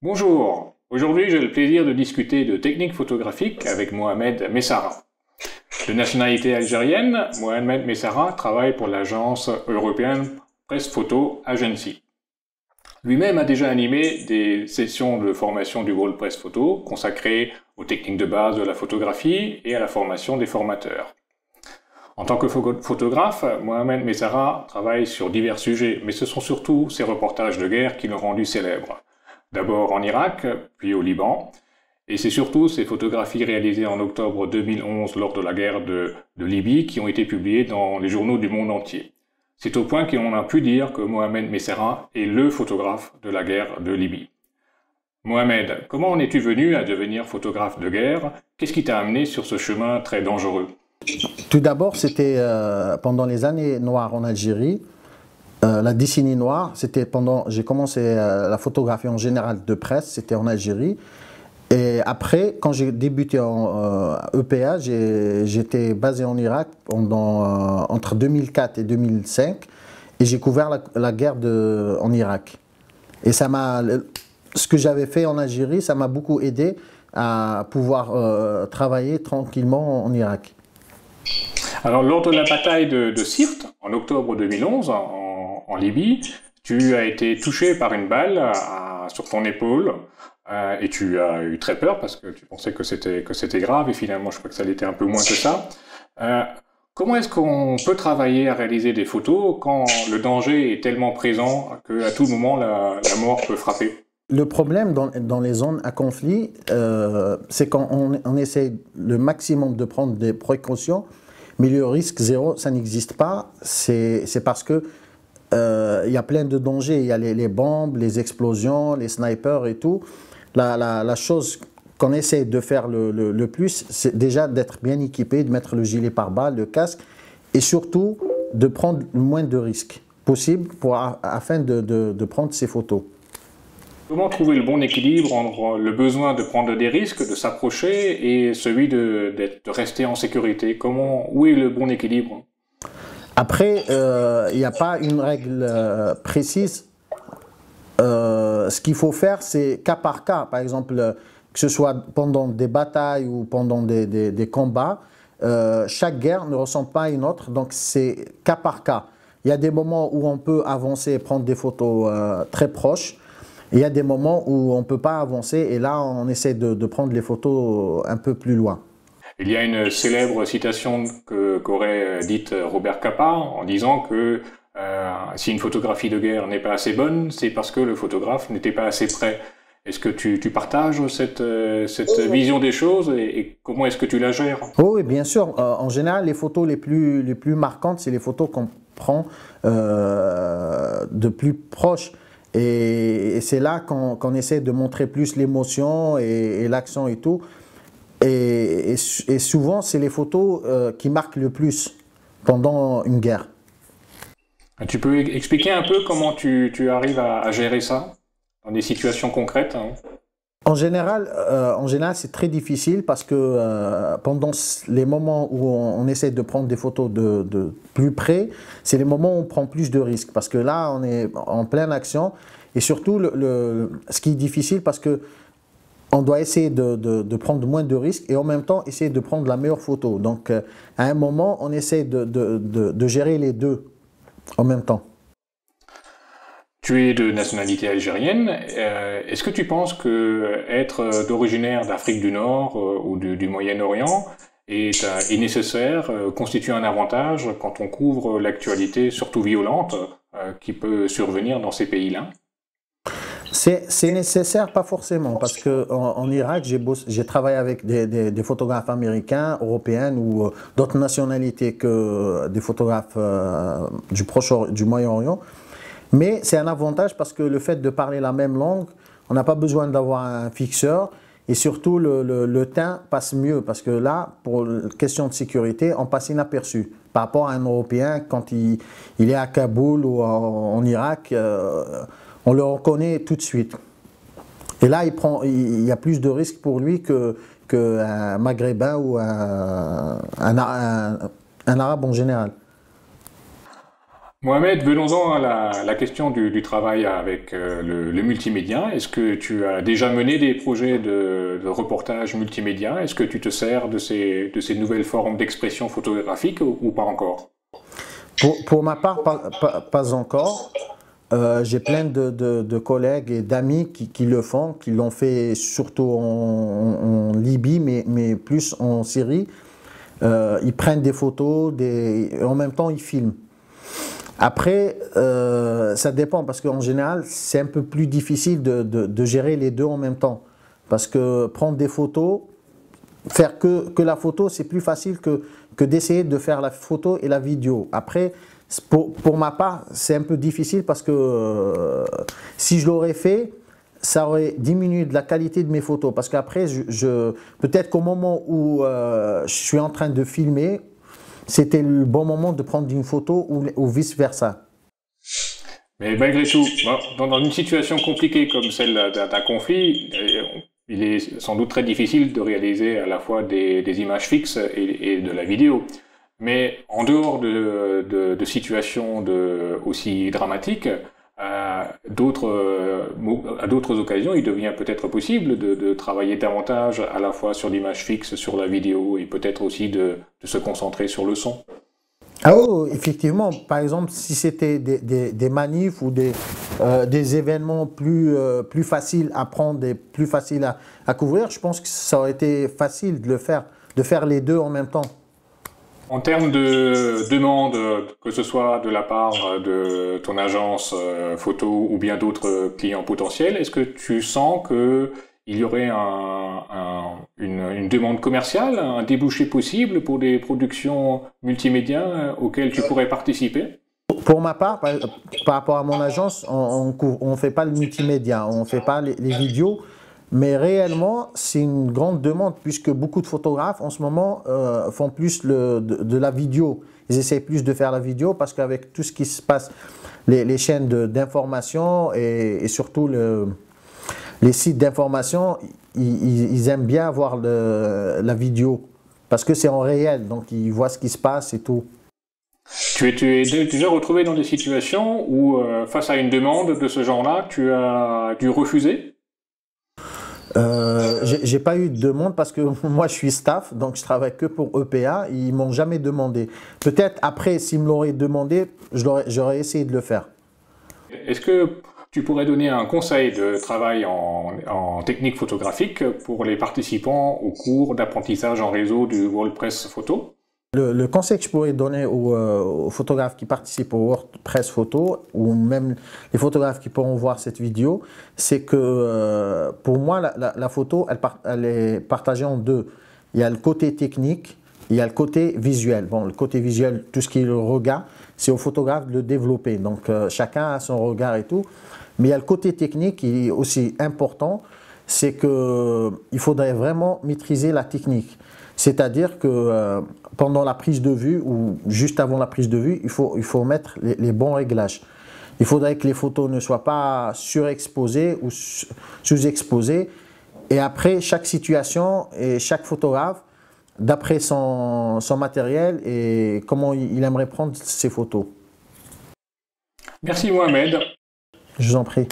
Bonjour, aujourd'hui j'ai le plaisir de discuter de techniques photographiques avec Mohamed Messara. De nationalité algérienne, Mohamed Messara travaille pour l'agence européenne Press Photo Agency. Lui-même a déjà animé des sessions de formation du World Press Photo consacrées aux techniques de base de la photographie et à la formation des formateurs. En tant que photographe, Mohamed Messara travaille sur divers sujets, mais ce sont surtout ses reportages de guerre qui l'ont rendu célèbre. D'abord en Irak, puis au Liban, et c'est surtout ces photographies réalisées en octobre 2011 lors de la guerre de Libye qui ont été publiées dans les journaux du monde entier. C'est au point qu'on a pu dire que Mohamed Messara est le photographe de la guerre de Libye. Mohamed, comment en es-tu venu à devenir photographe de guerre? Qu'est-ce qui t'a amené sur ce chemin très dangereux? Tout d'abord, c'était pendant les années noires en Algérie, la décennie noire, c'était pendant, j'ai commencé la photographie en général de presse, c'était en Algérie. Et après, quand j'ai débuté en EPA, j'étais basé en Irak entre 2004 et 2005 et j'ai couvert la guerre en Irak. Et ce que j'avais fait en Algérie, ça m'a beaucoup aidé à pouvoir travailler tranquillement en Irak. Alors, lors de la bataille de Sirte, en octobre 2011, en Libye, tu as été touché par une balle sur ton épaule et tu as eu très peur parce que tu pensais que c'était grave et finalement, je crois que ça l'était un peu moins que ça. Comment est-ce qu'on peut travailler à réaliser des photos quand le danger est tellement présent qu'à tout moment, la mort peut frapper? Le problème dans les zones à conflit, c'est qu'on essaie le maximum de prendre des précautions, mais le risque zéro, ça n'existe pas. C'est parce que il y a plein de dangers. Il y a les bombes, les explosions, les snipers et tout. La chose qu'on essaie de faire le plus, c'est déjà d'être bien équipé, de mettre le gilet pare-balles, le casque, et surtout de prendre le moins de risques possible afin de prendre ces photos. Comment trouver le bon équilibre entre le besoin de prendre des risques, de s'approcher, et celui de rester en sécurité? Où est le bon équilibre? Après, il n'y a pas une règle précise. Ce qu'il faut faire, c'est cas par cas. Par exemple, que ce soit pendant des batailles ou pendant des combats, chaque guerre ne ressemble pas à une autre, donc c'est cas par cas. Il y a des moments où on peut avancer et prendre des photos très proches. Il y a des moments où on ne peut pas avancer et là, on essaie de prendre les photos un peu plus loin. Il y a une célèbre citation qu'aurait dite Robert Capa en disant que si une photographie de guerre n'est pas assez bonne, c'est parce que le photographe n'était pas assez près. Est-ce que tu partages cette vision des choses et comment est-ce que tu la gères? Oui, bien sûr. En général, les photos les plus marquantes, c'est les photos qu'on prend de plus proche. Et c'est là qu'on essaie de montrer plus l'émotion et l'action et tout. Et souvent, c'est les photos qui marquent le plus pendant une guerre. Tu peux expliquer un peu comment tu arrives à gérer ça dans des situations concrètes, hein? En général, c'est très difficile parce que pendant les moments où on essaie de prendre des photos de plus près, c'est les moments où on prend plus de risques parce que là, on est en pleine action et surtout, ce qui est difficile parce que on doit essayer de prendre moins de risques et en même temps essayer de prendre la meilleure photo. Donc, à un moment, on essaie de gérer les deux en même temps. Tu es de nationalité algérienne. Est-ce que tu penses que être d'originaire d'Afrique du Nord ou du Moyen-Orient est nécessaire, constitue un avantage quand on couvre l'actualité, surtout violente, qui peut survenir dans ces pays-là? C'est nécessaire, pas forcément, parce qu'en Irak, j'ai travaillé avec des photographes américains, européens ou d'autres nationalités que des photographes du Moyen-Orient. Mais c'est un avantage parce que le fait de parler la même langue, on n'a pas besoin d'avoir un fixeur et surtout le teint passe mieux parce que là, pour question de sécurité, on passe inaperçu par rapport à un Européen quand il est à Kaboul ou en Irak, on le reconnaît tout de suite. Et là, il y a plus de risques pour lui qu'un Maghrébin ou un Arabe en général. Mohamed, venons-en à la question du travail avec le multimédia. Est-ce que tu as déjà mené des projets de reportage multimédia? Est-ce que tu te sers de ces nouvelles formes d'expression photographique ou pas encore? Pour ma part, pas encore. J'ai plein de collègues et d'amis qui le font, qui l'ont fait surtout en Libye, mais plus en Syrie. Ils prennent des photos, en même temps ils filment. Après, ça dépend parce qu'en général, c'est un peu plus difficile de gérer les deux en même temps. Parce que prendre des photos, faire que la photo, c'est plus facile que d'essayer de faire la photo et la vidéo. Après, pour ma part, c'est un peu difficile parce que si je l'aurais fait, ça aurait diminué de la qualité de mes photos. Parce qu'après, peut-être qu'au moment où je suis en train de filmer, c'était le bon moment de prendre une photo ou vice-versa. Mais malgré tout, dans une situation compliquée comme celle d'un conflit, il est sans doute très difficile de réaliser à la fois des images fixes et de la vidéo. Mais en dehors de situations aussi dramatiques, à d'autres occasions, il devient peut-être possible de travailler davantage à la fois sur l'image fixe, sur la vidéo et peut-être aussi de se concentrer sur le son. Ah oui, effectivement. Par exemple, si c'était des manifs ou des événements plus faciles à prendre et plus faciles à couvrir, je pense que ça aurait été facile de faire les deux en même temps. En termes de demande, que ce soit de la part de ton agence photo ou bien d'autres clients potentiels, est-ce que tu sens qu'il y aurait une demande commerciale, un débouché possible pour des productions multimédia auxquelles tu pourrais participer? Pour ma part, par rapport à mon agence, on ne fait pas le multimédia, on ne fait pas les vidéos. Mais réellement, c'est une grande demande puisque beaucoup de photographes en ce moment font plus de la vidéo. Ils essaient plus de faire la vidéo parce qu'avec tout ce qui se passe, les chaînes d'information et surtout les sites d'information, ils aiment bien voir la vidéo parce que c'est en réel, donc ils voient ce qui se passe et tout. Tu es déjà retrouvé dans des situations où, face à une demande de ce genre-là, tu as dû refuser? J'ai pas eu de demande parce que moi je suis staff, donc je travaille que pour EPA. Ils m'ont jamais demandé. Peut-être après, s'ils me l'auraient demandé, j'aurais essayé de le faire. Est-ce que tu pourrais donner un conseil de travail en technique photographique pour les participants au cours d'apprentissage en réseau du WordPress Photo? Le conseil que je pourrais donner aux photographes qui participent au WordPress Photo, ou même les photographes qui pourront voir cette vidéo, c'est que pour moi, la photo, elle est partagée en deux. Il y a le côté technique, il y a le côté visuel. Bon, le côté visuel, tout ce qui est le regard, c'est au photographe de le développer. Donc, chacun a son regard et tout. Mais il y a le côté technique qui est aussi important, c'est qu'il faudrait vraiment maîtriser la technique. C'est-à-dire que pendant la prise de vue ou juste avant la prise de vue, il faut mettre les bons réglages. Il faudrait que les photos ne soient pas surexposées ou sous-exposées. Et après, chaque situation et chaque photographe, d'après son matériel et comment il aimerait prendre ses photos. Merci Mohamed. Je vous en prie.